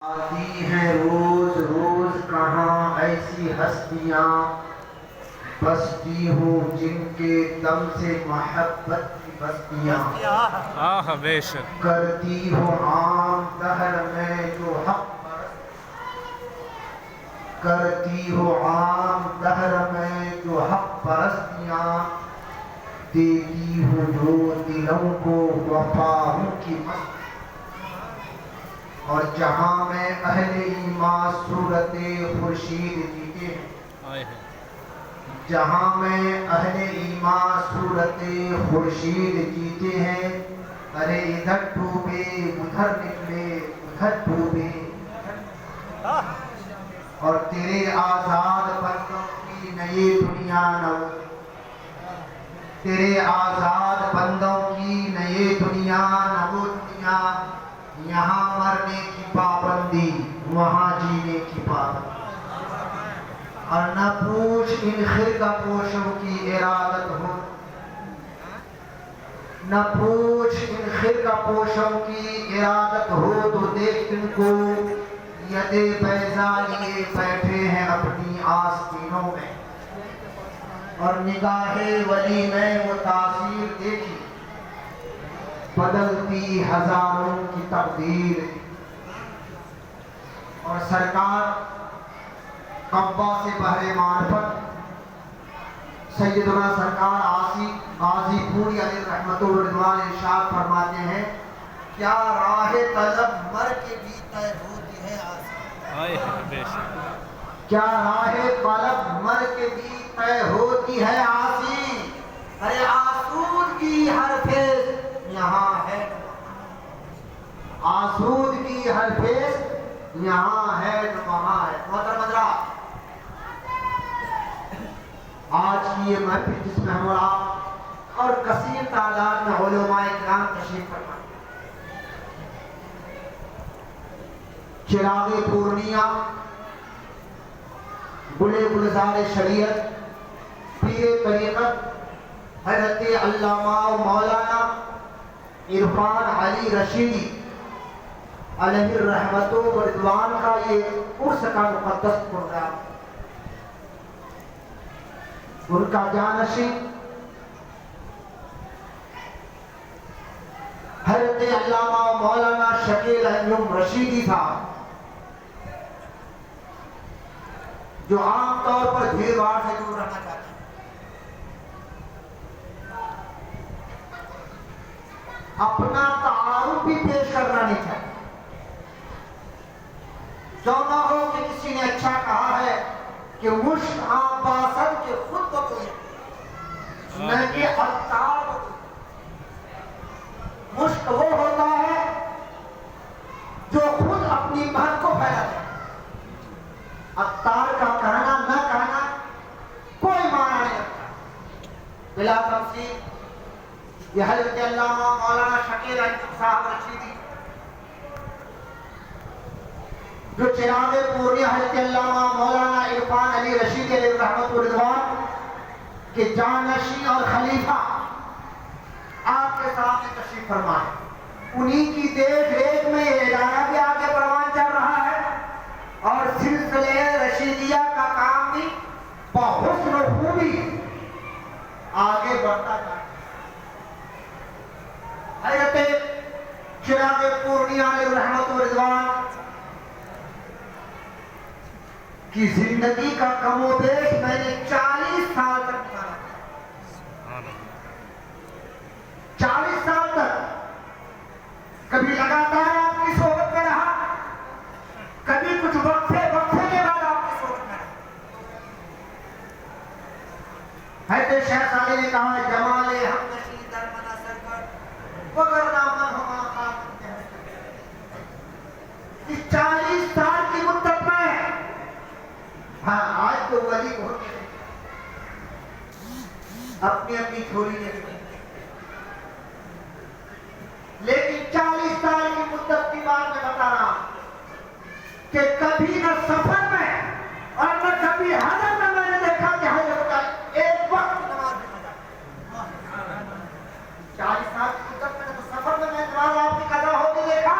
آتی ہیں روز روز کہاں ایسی ہستیاں، بستی ہوں جن کے دم سے محبت کی بستیاں، بے شک کرتی ہوں عام دہر میں جو حق کرتی ہوں عام دہر میں جو حق پرستیاں، دیتی ہوں جو دلوں کو وفاؤں کی مست، اور جہاں میں اہل ایمان صورت خورشید جیتے ہیں، جہاں میں اہل ایمان صورت خورشید جیتے ہیں، ارے ادھر ڈوبے ادھر نکلے ادھر ڈوبے، اور تیرے آزاد بندوں کی نئی دنیا نو، تیرے آزاد بندوں کی نئی دنیا نو دنیا، یہاں مرنے کی پابندی وہاں جینے کی پابندی، اور نہ پوچھ ان خرقہ پوشوں کی ارادت ہو، نہ پوچھ ان خرقہ پوشوں کی ارادت ہو، تو دیکھ ان کو یدے بیضا لیے بیٹھے ہیں اپنی آستینوں میں، اور نگاہ ولی میں وہ تاثیر دیکھی بدلتی ہزاروں کی تقدیر، اور سرکار قبا سے بحر معرفت سیدنا سرکار غازی پوری علیہ رحمت الرضوان ارشاد فرماتے ہیں، کیا راہ طلب مر کے بھی طے ہوتی ہے آسی، کیا راہ طلب مر کے بھی طے ہوتی ہے آسی، ارے آسودگی ہر فیض یہاں ہے، آسودگی ہر فیض یہاں ہے جو وہاں ہے۔ محترم حضرات، آج کی یہ محفل جس میں ہم اور کثیر تعداد میں علماء کرام تشریف فرما، چراغ پورنیہ، گلے گلزار شریعت، پیر طریقت حضرت علامہ و مولانا عرفان علی رشیدی علیہ الرحمت و رضوان کا یہ عرس کا مقدس پروگرام، ان کا جانشین حضرت علامہ و مولانا شکیل احمد رشیدی تھا، جو عام طور پر بھیڑ بھاڑ سے دور رہنا چاہتے ہیں، اپنا تعارف بھی پیش کرنا نہیں چاہتے، جو نہ ہو کہ کسی نے اچھا کہا ہے کہ مشک عام باسد کے خود کو کوئی نہ کہ اتار کو کوئی، مشک وہ ہوتا ہے جو خود اپنی بہت کو پھیلا ہے، اتار کا کہنا نہ کہنا کوئی معنی نہیں رکھتا۔ بلا تفصیل یہ حضرت علامہ مولانا شکیل احمد صاحب رشیدی جو چراغ پورنیہ حضرت علامہ مولانا عرفان علی رشیدی علیہ رحمت الرضوان کے جانشین اور خلیفہ آپ کے سامنے تشریف فرما ہے، انہی کی دیکھ ریکھ میں یہ ادارہ بھی آگے پروان چل رہا ہے، اور سلسلے رشیدیہ کا کام بھی بحسن و خوبی آگے بڑھتا جاتا ہے۔ حضرت چراغ پورنیہ علیہ رحمت الرضوان کی زندگی کا کم و بیش میں نے 40 سال تک مطالعہ کیا، 40 سال تک کبھی لگاتار آپ کی صحبت میں رہا، کبھی کچھ وقفے کے بعد آپ کی صحبت میں رہا۔ حضرت شیخ صالح نے کہا، جمال ہم نشی در مناظر کر وگرنہ من ہما خاتم کے اس 40 سال کی مدت میں ہاں آج تو ولی بہت اپنی اپنی تھوڑی نہیں، لیکن 40 سال کی مدت کی بات میں بتا رہا ہوں کہ کبھی نہ سفر میں اور نہ کبھی حضر میں نے دیکھا کہ حضرت کا ایک وقت نماز میں مزا 40 سال کی مدت میں تو سفر میں نماز آپ کی قضا ہوتی دیکھا،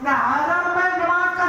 نہ حضر میں نماز کا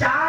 4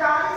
40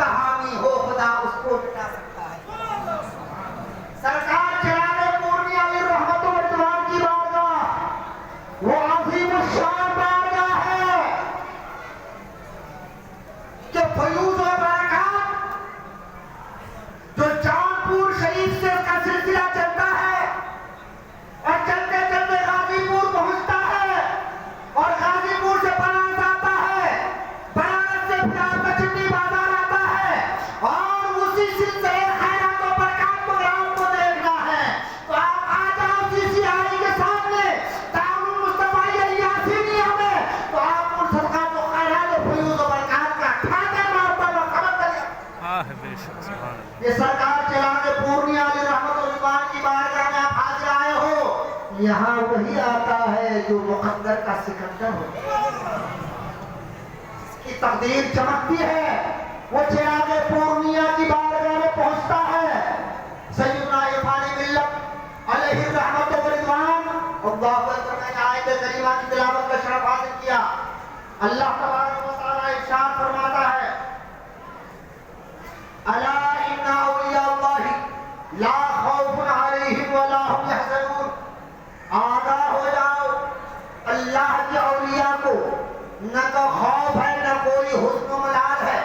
کا حامی ہو خدا اس کو مٹا سکتا ہے۔ سرکار چراغ پورنیہ علیہ رحمت و رضوان کی بارگاہ وہ عظیم الشان بارگاہ ہے کہ فیوض و برکات جو جانپور شریف سے اس کا سلسلہ چلتا ہے اور چلتے چلتے غازی پور پہنچتا ہے اور غازی پور سے بنارس آتا ہے، بنارس سے پھر آپ کا چٹی بازار آتا ہے اور اسی سلسلے خیرات و برکات پروگرام کو دیکھنا ہے تو آپ آ جاؤ CCI کے سامنے تعاون مصطفیٰ الیاسینیہ میں تو آپ ان صدقات و خیرات و فیوض و برکات کا کھاتے مارتا ہوا خبر کریے۔ یہ سرکار چراغ پورنیہ علیہ رحمت و رضوان کی بارگاہ میں آپ حاضر آئے ہو، یہاں وہی آتا ہے جو مقدر کا سکندر ہو، اس کی تقدیر چمکتی ہے، وہ چراغ پورنیہ کی بارگاہ میں پہنچتا ہے۔ سیدنا عرفان ملت علیہ الرحمت و رضوان اللہ اکبر میں نے آیت کریمہ کی تلاوت کا شرف حاصل کیا۔ اللہ تبارک و تعالی ارشاد فرماتا ہے الا ان اولیاء اللہ لا خوف علیہم ولا هم يحزنون، آگاہ ہو جاؤ اللہ کے اولیاء کو نہ تو خوف ہے نہ کوئی حزن و ملال ہے۔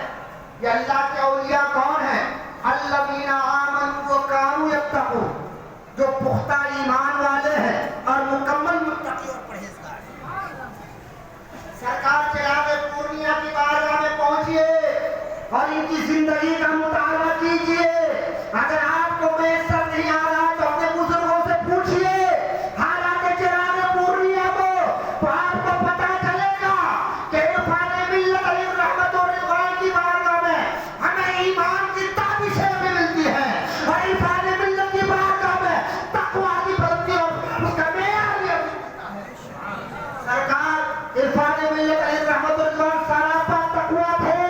یہ اللہ کے اولیاء کون ہیں؟ الذین آمنوا وکانوا یتقون، جو پختہ ایمان والے ہیں اور مکمل متقی اور پرہیزگار ہیں۔ سرکار چراغ پورنیہ کی بارگاہ میں پہنچیے اور ان کی زندگی کا مطالعہ کیجئے۔ اگر آپ کو میسر نہیں آ رہا تو اپنے بزرگوں سے پوچھئے حالات چراغ پورنیہ کو، تو آپ کو پتہ چلے گا کہ عرفان ملت علیہ الرحمت و رضوان کی بارگاہ میں ہمیں ایمان کی تابشیں بھی ملتی ہیں اور عرفان ملت کی بارگاہ میں تقویٰ کی بلندی اور اس کا معیار بھی ملتا ہے۔ سرکار عرفان ملت علیہ الرحمت و رضوان سراپا تقویٰ تھے،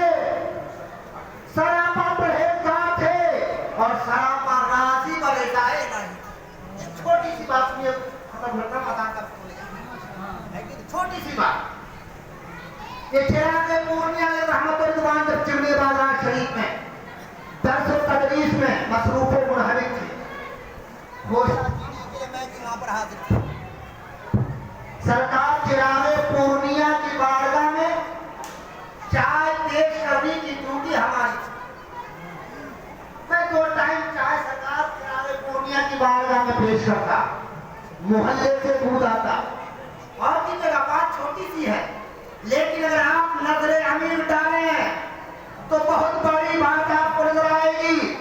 سراپا پرہیزگار تھے اور سراپا راضی و رضائے نہیں۔ ایک چھوٹی سی بات میں ختم کرتا ہوں، ادا کر بھول گیا، لیکن چھوٹی سی بات، یہ چراغ پورنیہ علیہ رحمت و رضوان جب چمنی بازار شریف میں درس و تدریس میں مصروف و منہمک تھے، گوشہ چینی کے لیے میں یہاں پر حاضر تھا۔ سرکار چراغ پورنیہ کی بارگاہ میں چائے پیش کرنے کی ڈیوٹی ہماری تھی۔ میں 2 ٹائم چائے سرکار چراغ پورنیہ کی بارگاہ میں پیش کرتا، محلے سے دودھ آتا، اور کی جگہ بات چھوٹی سی ہے لیکن اگر آپ نظر عمیق ڈالیں تو بہت بڑی بات آپ کو نظر آئے گی۔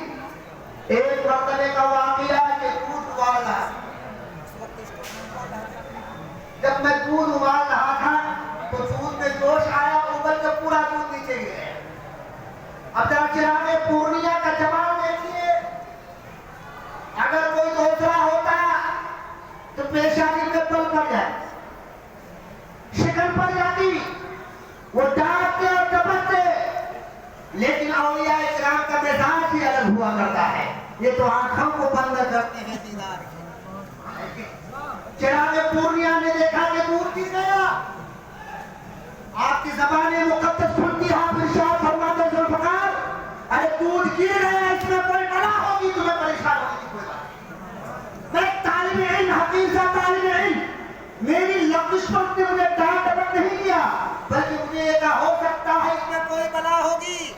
ایک مرتبے کا واقعہ کہ دودھ ابال رہا، جب میں دودھ ابال رہا تھا تو دودھ میں جوش آیا، ابل کے پورا دودھ نیچے گیا۔ اب ذرا چراغ پورنیہ کا جمال دیکھیے، اگر کوئی دوسرا ہوتا تو پیشانی میں پل پڑ جائے، شکل پڑ جاتی، وہ ڈانٹتے اور ڈپٹتے، لیکن اولیاء اکرام کا مزاج ہی الگ ہوا کرتا ہے، یہ تو آنکھوں کو بند کرتے ہیں دیدار کے۔ چراغ پورنیہ نے دیکھا کہ دودھ گر گیا، آپ کی زبان مقدس کھلتی ہے، آپ ارشاد فرماتے ذوالفقار ارے دودھ گر گیا، اس میں کوئی بلا ہوگی، تمہیں پریشان ہوگی کی کوئی بات۔ میں طالب علم، حقیقہ طالب علم، میری لفظ پر نے مجھے ڈانٹ ڈپٹ نہیں کیا، بلکہ مجھے یہ کہا ہو سکتا ہے اس میں کوئی بلا ہوگی،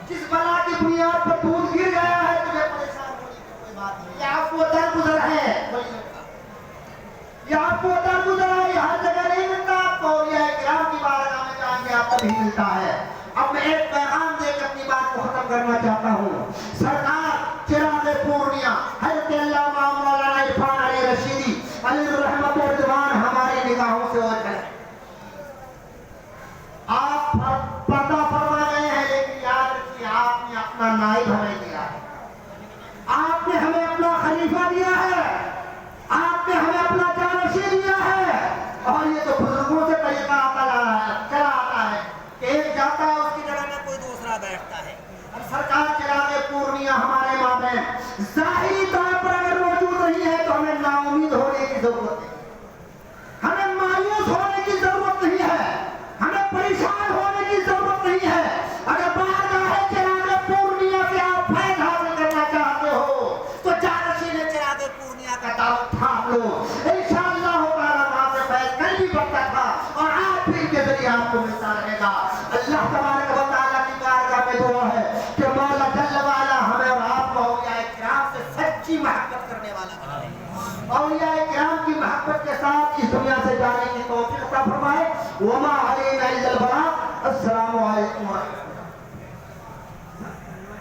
جس بلا کی بنیاد پر دودھ گر گیا ہے تمہیں پریشان ہوگی کی کوئی بات نہیں۔ یہ آپ کو درگزر ہے، یہ آپ کو درگزر ہے، ہر جگہ نہیں ملتا، آپ کو اولیاء کرام کی بارگاہ میں جائیں گے آپ کو بھی ملتا ہے۔ اب میں ایک پیغام دے کے اپنی بات کو ختم کرنا چاہتا ہوں۔ سرکار چراغ پورنیہ حضرت علامہ مولانا عرفان علی رشیدی علیہ الرحمت و رضوان ہماری نگاہوں سے اوجھل ہے۔ آپ پردہ فرما گئے ہیں، لیکن یاد رکھیے آپ نے اپنا نائب ہمیں دیا ہے، آپ نے ہمیں اپنا خلیفہ دیا ہے، آپ نے ہمیں اپنا جانشین دیا ہے، اور یہ تو بزرگوں سے طریقہ چلا آتا ہے کہ ایک جاتا ہے اس کی جگہ میں کوئی دوسرا بیٹھتا ہے۔ اب سرکار چراغ پورنیہ ہمارے مابین ظاہری طور پر اگر موجود نہیں ہے تو ہمیں نا امید ہونے کی ضرورت ہے، ہمیں مایوس ہونے کی ضرورت نہیں ہے، ہمیں پریشان ہونے کی ضرورت نہیں ہے۔ اگر بارگاہ چراغ محفل کے ذریعے آپ کو ملتا رہے گا۔ اللہ تبارک و تعالیٰ کی بارگاہ میں دعا ہے کہ مولا جل وعلا ہمیں اور آپ کو اولیاء کرام سے سچی محبت کرنے والا بنائے، اولیاء کرام کی محبت کے ساتھ اس دنیا سے جانے کی توفیق عطا فرمائے۔ وما علینا الا البلاغ۔ السلام علیکم ورحمۃ اللہ۔